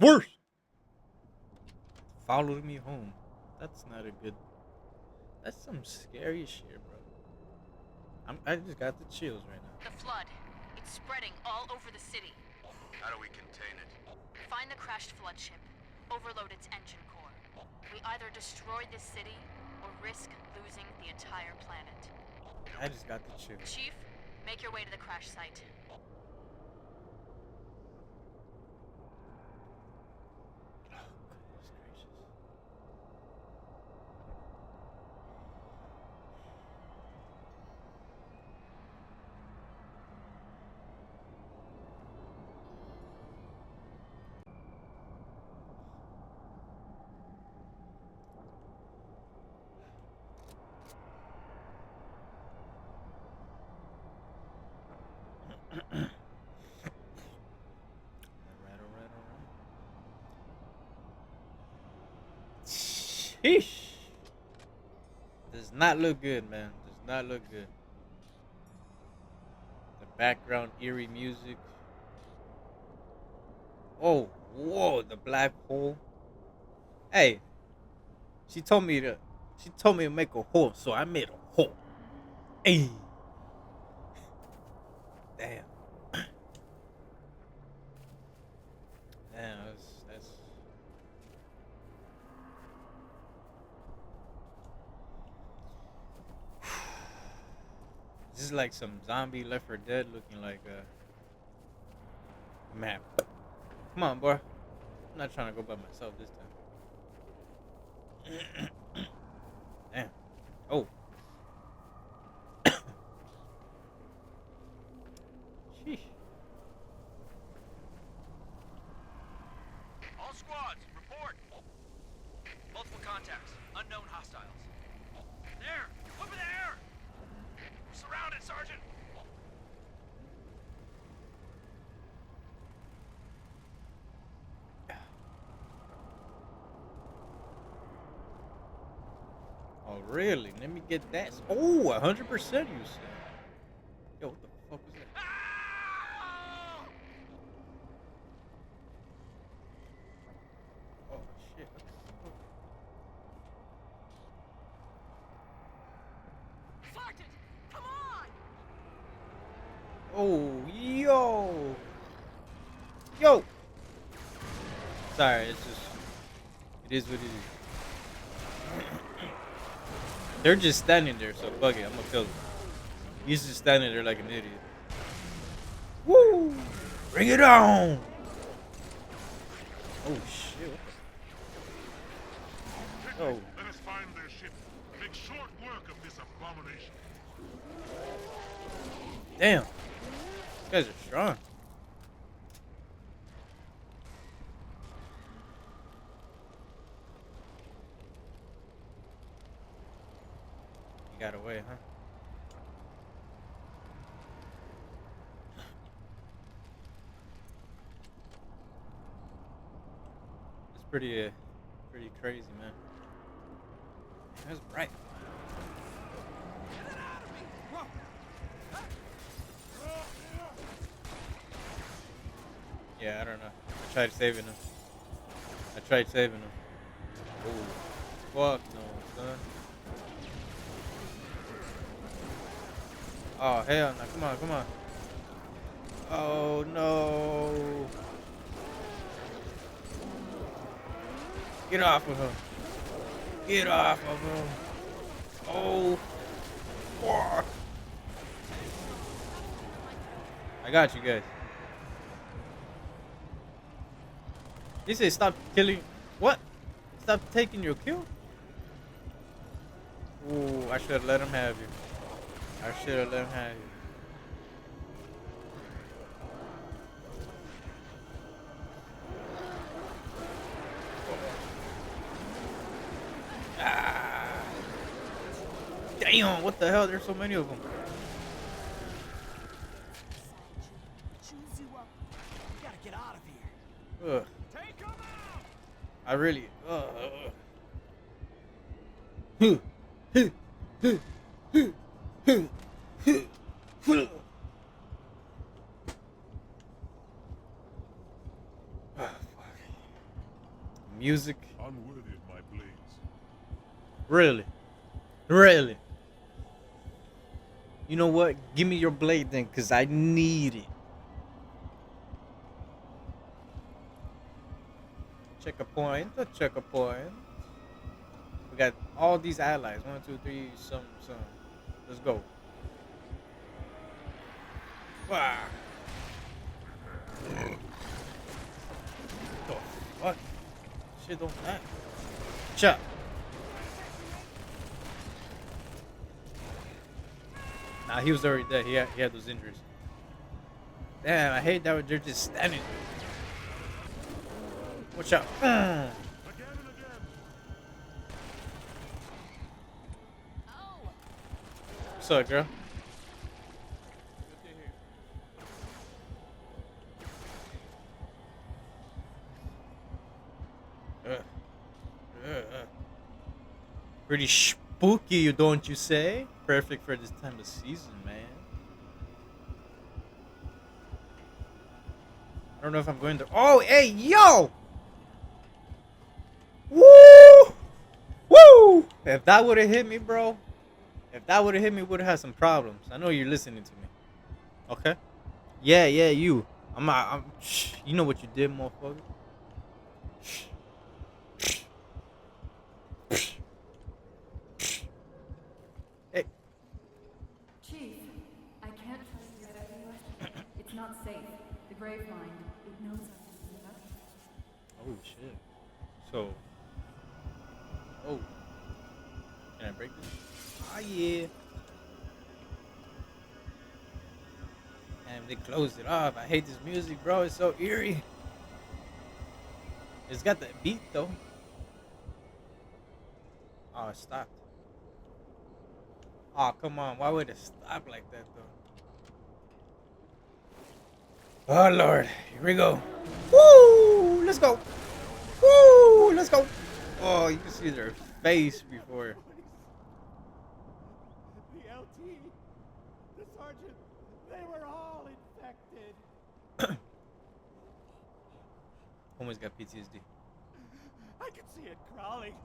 Worse. Followed me home. That's not a good. That's some scary shit, bro. I just got the chills right now. The flood. It's spreading all over the city. How do we contain it? Find the crashed flood ship. Overload its engine core. We either destroy this city or risk losing the entire planet. I just got the chills. Chief, make your way to the crash site. Oh, goodness gracious. All right. Sheesh. Does not look good, man. Does not look good. The background eerie music. Oh, whoa, the black hole. Hey, she told me to. She told me to make a hole, so I made a hole. Hey, damn, damn, that's. This is like some zombie Left 4 Dead looking like a map. Come on, boy. I'm not trying to go by myself this time. Damn. Oh. Sheesh. All squads, report! Multiple contacts. Unknown hostiles. There! Over there! We're surrounded, Sergeant! Oh, really? Let me get that. Oh, 100% you said. Yo, what the fuck was that? Ah! Oh, shit. What the fuck? Sergeant, come on! Oh, yo. Yo. Sorry, it's just. It is what it is. They're just standing there, so fuck it. I'm gonna kill them. He's just standing there like an idiot. Woo! Bring it on! Oh, shit. Oh. Let us find their ship. Make short work of this abomination. Damn. These guys are strong. You got away, huh? It's pretty crazy, man. That's bright. Yeah, I don't know. I tried saving him. Oh, fuck no, son. Oh, hell no. Come on. Oh, no. Get off of him. Get off of him. Oh, fuck. I got you guys. He said stop killing. What? Stop taking your kill? Ooh, I should have let him have you. Ah. Damn, what the hell? There's so many of them. Choose you up. We gotta get out of here. Ugh. Take them out! I really. Huh. Huh. Huh. Huh. Huh. Huh. Huh. Ah, fuck. music. Unworthy of my blades. Really? Really? You know what? Give me your blade then, because I need it. Check a point. Check a point. We got all these allies. 1, 2, 3, some. Let's go. Wow. The fuck? Shit don't matter. Chop. Nah, he was already dead. He had those injuries. Damn, I hate that they're just standing. Watch out. Again and again. What's up, girl? Pretty spooky, you don't you say? Perfect for this time of season, man. I don't know if I'm going to. Oh, hey, yo! Woo! Woo! If that would have hit me, bro. If that would have hit me, would have had some problems. I know you're listening to me. Okay? Yeah, you. You know what you did, motherfucker. Hey. Chief, I can't trust you that it's not safe. The grave mind, it knows how to do that. Oh, shit. So. Oh. Can I break this? Oh, yeah. Damn, they closed it off. I hate this music, bro. It's so eerie. It's got that beat, though. Oh, it stopped. Oh, come on. Why would it stop like that, though? Oh, Lord. Here we go. Woo! Let's go. Woo! Let's go. Oh, you can see their face before. The LT, the sergeant, they were all infected. Homie's got PTSD. I could see it crawling,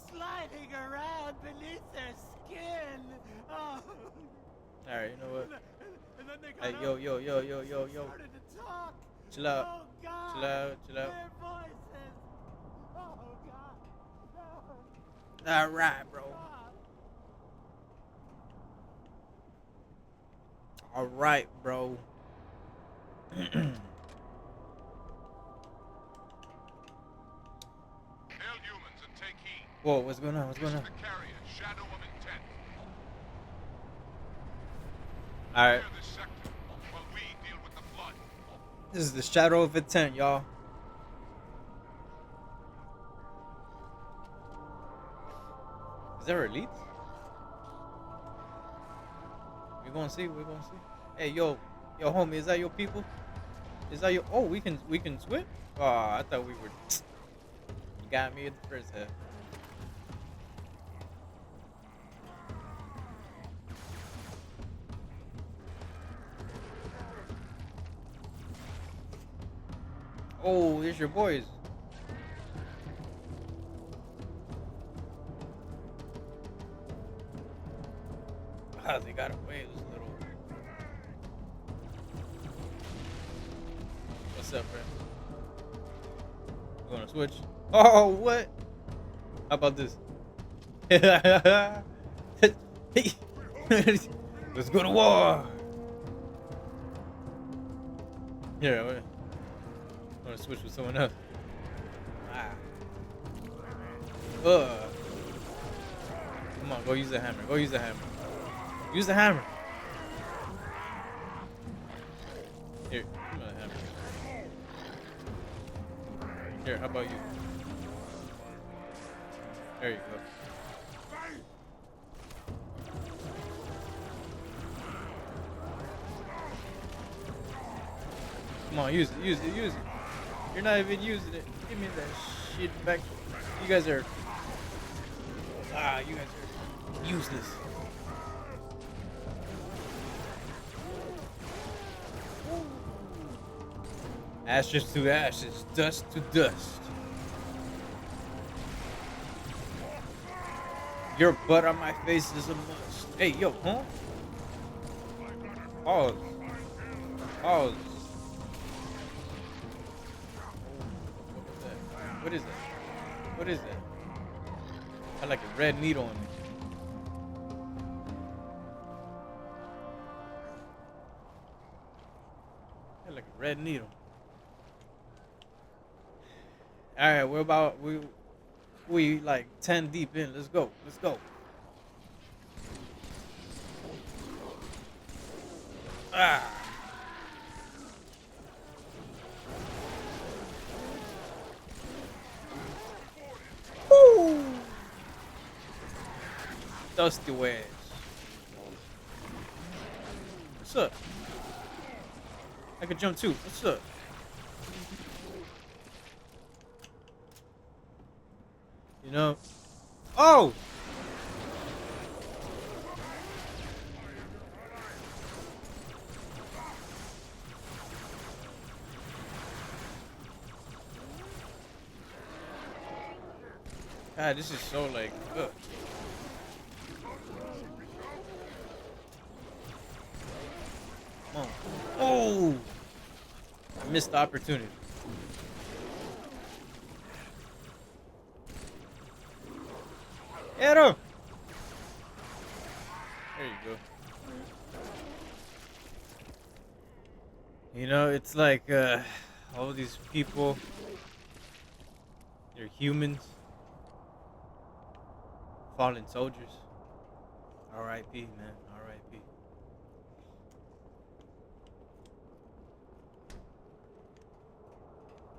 sliding around beneath their skin. Oh. Alright, you know what? And then they got Hey, up, yo. started to talk. Chill out. Oh, God. Chill out. Their voices. Oh, God. No. Alright, bro. God. Alright, bro. Hail humans and take heed. Whoa, what's going on? What's This going is on? the carrier, Shadow of Intent. Alright. Clear this sector while we deal with the flood. This is the Shadow of Intent, y'all. Is there elite? We're gonna see. Hey, yo, homie, is that your people? Is that your? Oh, we can switch. Oh, I thought we were. You got me at the first half. Oh, it's your boys. Ah, they got away, those little. What's up, friend? You wanna switch? Oh, what? How about this? Let's go to war. Here, I wanna switch with someone else. Ah. Come on, go use the hammer. Go use the hammer. Use the hammer. Here, come on, hammer. Here, how about you? There you go. Come on, use it. You're not even using it. Give me that shit back. You guys are useless. Ashes to ashes, dust to dust. Your butt on my face is a must. Hey, yo, huh? Pause. Pause. What is that? What is that? I like a red needle on me. I like a red needle. All right, we're about we like 10 deep in. Let's go. Let's go. Ah. Woo. Dusty ways. What's up? I could jump too. What's up? You know? Oh! God, this is so like, ugh. Come on. Oh! I missed the opportunity. Hit him! There you go. You know, it's like, all these people, they're humans. Fallen soldiers. R.I.P., man. R.I.P.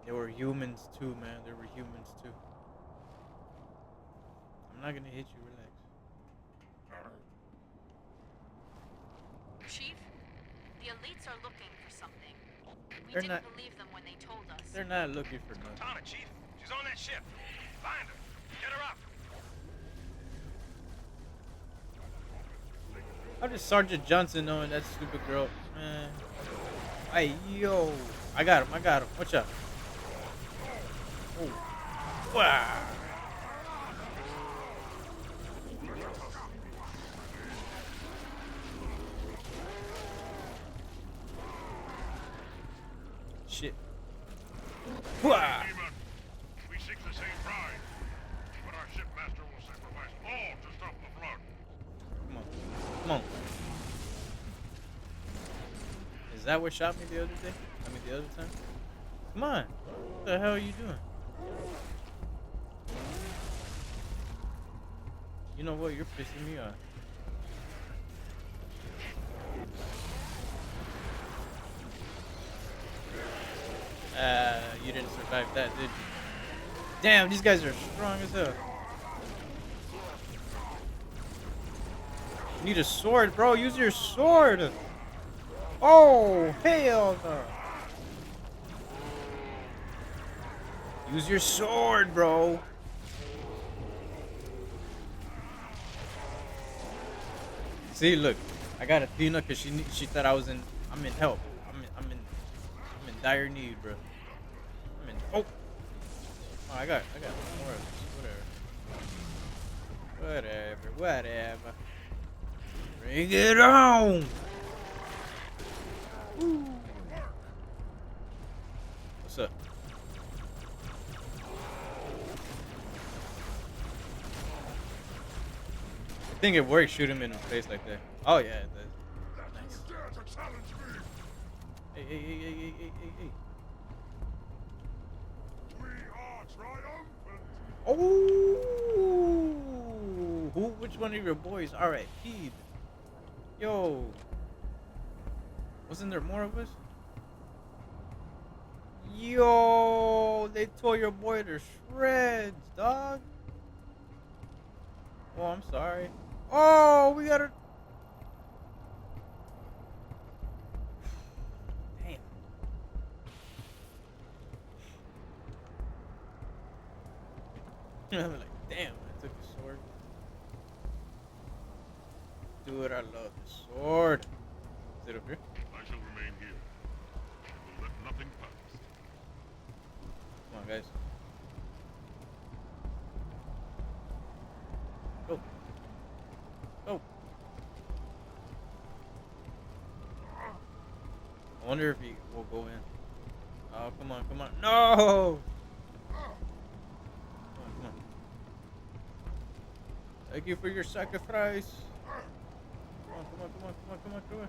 They were humans too, man. They were humans too. I'm not gonna hit you. Relax. Chief, the elites are looking for something. We They're didn't not- believe them when they told us. They're not looking for nothing. Tana, Chief. She's on that ship. Find her. Get her up. How did Sergeant Johnson knowing that stupid girl? Man. Hey, yo. I got him. I got him. Watch out. Oh. Wow. Shit. Wow. Demon, we seek the same prize, but our shipmaster will sacrifice all to stop the flood. Come on. Come on. Is that what shot me the other day? I mean, the other time? Come on. What the hell are you doing? You know what? You're pissing me off. You didn't survive that, did you? Damn, these guys are strong as hell. You need a sword, bro. Use your sword. Oh, hell no. Use your sword, bro. See, look. I got Athena because she thought I'm in help. I'm in dire need, bro. Oh, I got more of this. Whatever. Bring it on. Woo. What's up? I think it works. Shoot him in the face like that. Oh yeah, it does. Nice. Dare to challenge me? Hey. We are triumphant. Oh, which one of your boys? All right, Pete. Yo, wasn't there more of us? Yo, they tore your boy to shreds, dog. Oh, I'm sorry. Oh, we gotta. Damn. I'm like, damn, I took the sword. Dude, I love the sword. Is it up here? I shall remain here. I will let nothing pass. Come on, guys. Go. I wonder if he will go in. Oh, come on, come on. No! Come on, come on. Thank you for your sacrifice. Come on, come on, come on, come on, come on, come on.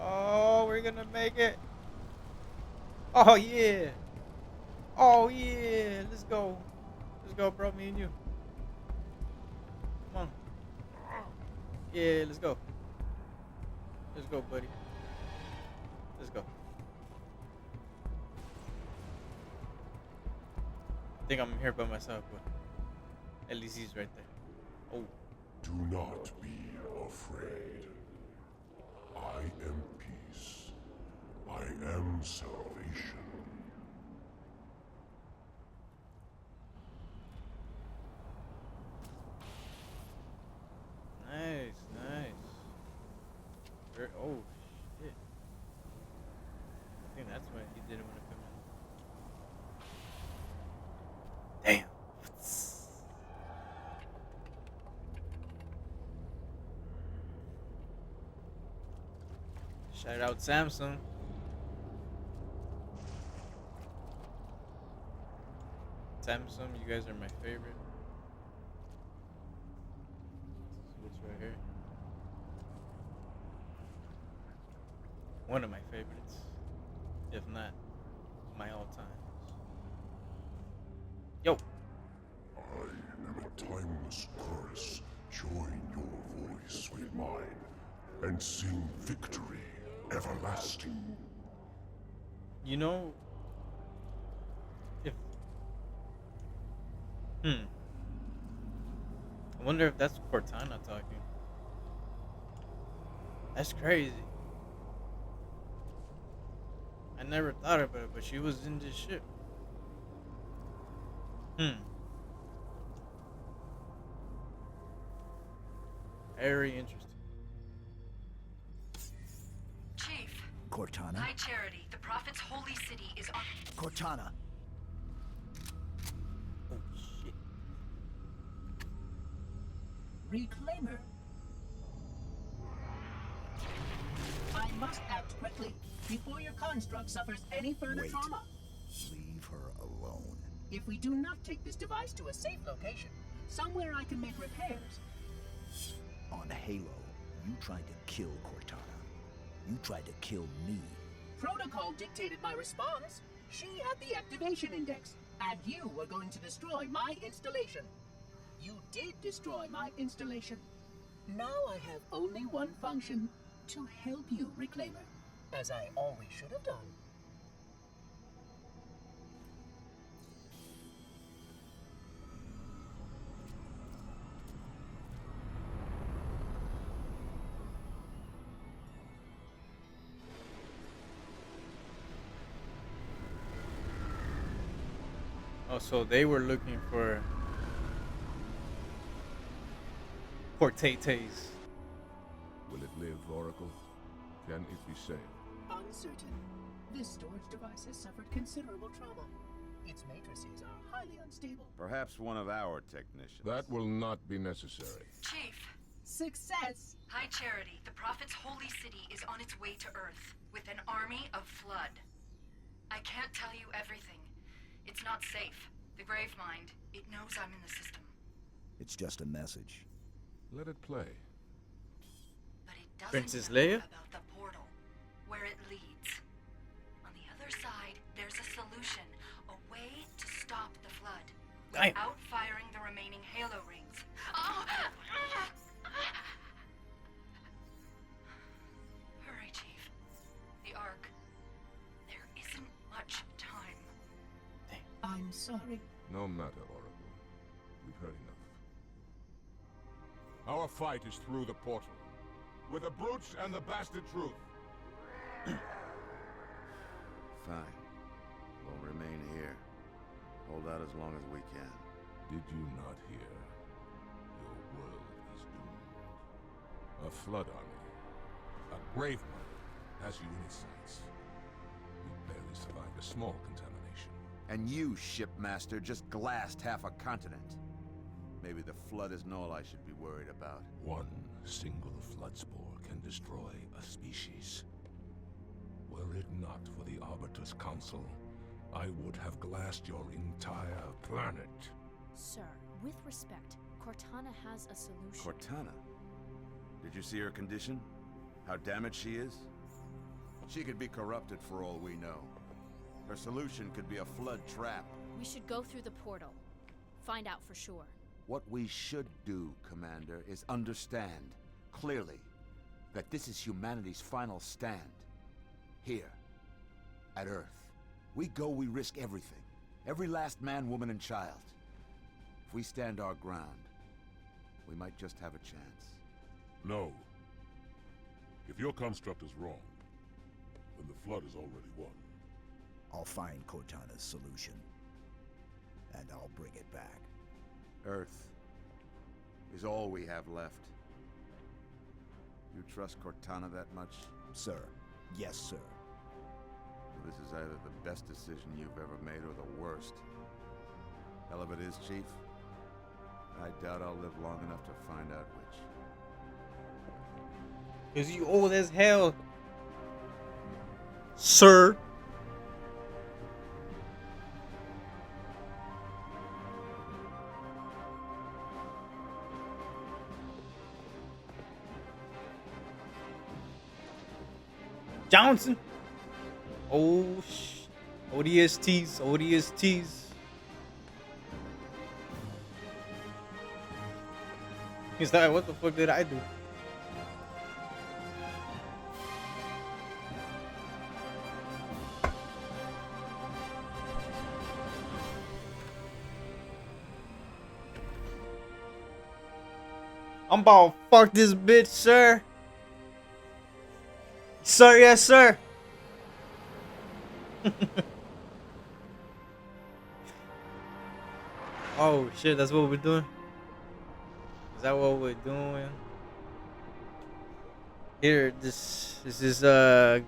Oh, we're gonna make it. Oh, yeah. Oh, yeah. Let's go. Let's go, bro. Me and you. Come on. Yeah, let's go. Let's go, buddy. Let's go. I think I'm here by myself, but at least he's right there. Oh. Do not be afraid. I am peace. I am salvation. Nice, nice. Oh, shit. I think that's why he didn't want to come in. Damn. Shout out Samsung. Samsung, you guys are my favorite. Switch right here. One of my favorites, if not my all-time. Yo. I am a timeless chorus. Join your voice with mine and sing victory everlasting. You know, if I wonder if that's Cortana talking. That's crazy. I never thought about it, but she was in this ship. Very interesting. Chief. Cortana? High Charity, the Prophet's holy city is on... Cortana. Oh shit. Reclaimer. I must act quickly before your construct suffers any further Wait. trauma. Leave her alone. If we do not take this device to a safe location, somewhere I can make repairs. On Halo, you tried to kill Cortana. You tried to kill me. Protocol dictated my response. She had the activation index, and you were going to destroy my installation. You did destroy my installation. Now I have only one function, to help you, Reclaimer, as I always should have done. Oh, so they were looking for Cortates. Will it live, Oracle? Can it be saved? Uncertain. This storage device has suffered considerable trauma. Its matrices are highly unstable. Perhaps one of our technicians. That will not be necessary. Chief. Success! High Charity, the Prophet's holy city is on its way to Earth with an army of Flood. I can't tell you everything. It's not safe. The Gravemind, it knows I'm in the system. It's just a message. Let it play. But it doesn't Princess know Leia? about the portal, where it leads. On the other side, there's a solution, a way to stop the Flood. Damn. Without firing the remaining Halo rings. Oh! Hurry, Chief. The Ark. There isn't much time. I'm sorry. No matter, Oracle. We've heard enough. Our fight is through the portal. With the brutes and the bastard truth. Fine. We'll remain here. Hold out as long as we can. Did you not hear? Your world is doomed. A flood army. A Gravemind has you in its sights. We barely survived a small contamination. And you, shipmaster, just glassed half a continent. Maybe the flood isn't all I should be worried about. One single flood spore can destroy a species. not for the Arbiter's Council, I would have glassed your entire planet. Sir, with respect, Cortana has a solution. Cortana? Did you see her condition? How damaged she is? She could be corrupted for all we know. Her solution could be a flood trap. We should go through the portal. Find out for sure. What we should do, Commander, is understand, clearly, that this is humanity's final stand. Here, at Earth. We go, we risk everything. Every last man, woman, and child. If we stand our ground, we might just have a chance. No. If your construct is wrong, then the Flood is already won. I'll find Cortana's solution. And I'll bring it back. Earth is all we have left. You trust Cortana that much? Sir. Yes, sir. This is either the best decision you've ever made or the worst. Hell of it is, Chief. I doubt I'll live long enough to find out which. Cause you old as hell, sir. Johnson. Oh, ODSTs, ODSTs. He's like, what the fuck did I do? I'm about to fuck this bitch, sir. Sir, yes, sir. Oh shit, that's what we're doing? Is that what we're doing? Here, this is a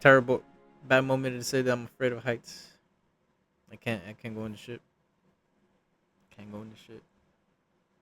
terrible bad moment to say that I'm afraid of heights. I can't go in the ship. Can't go in the ship.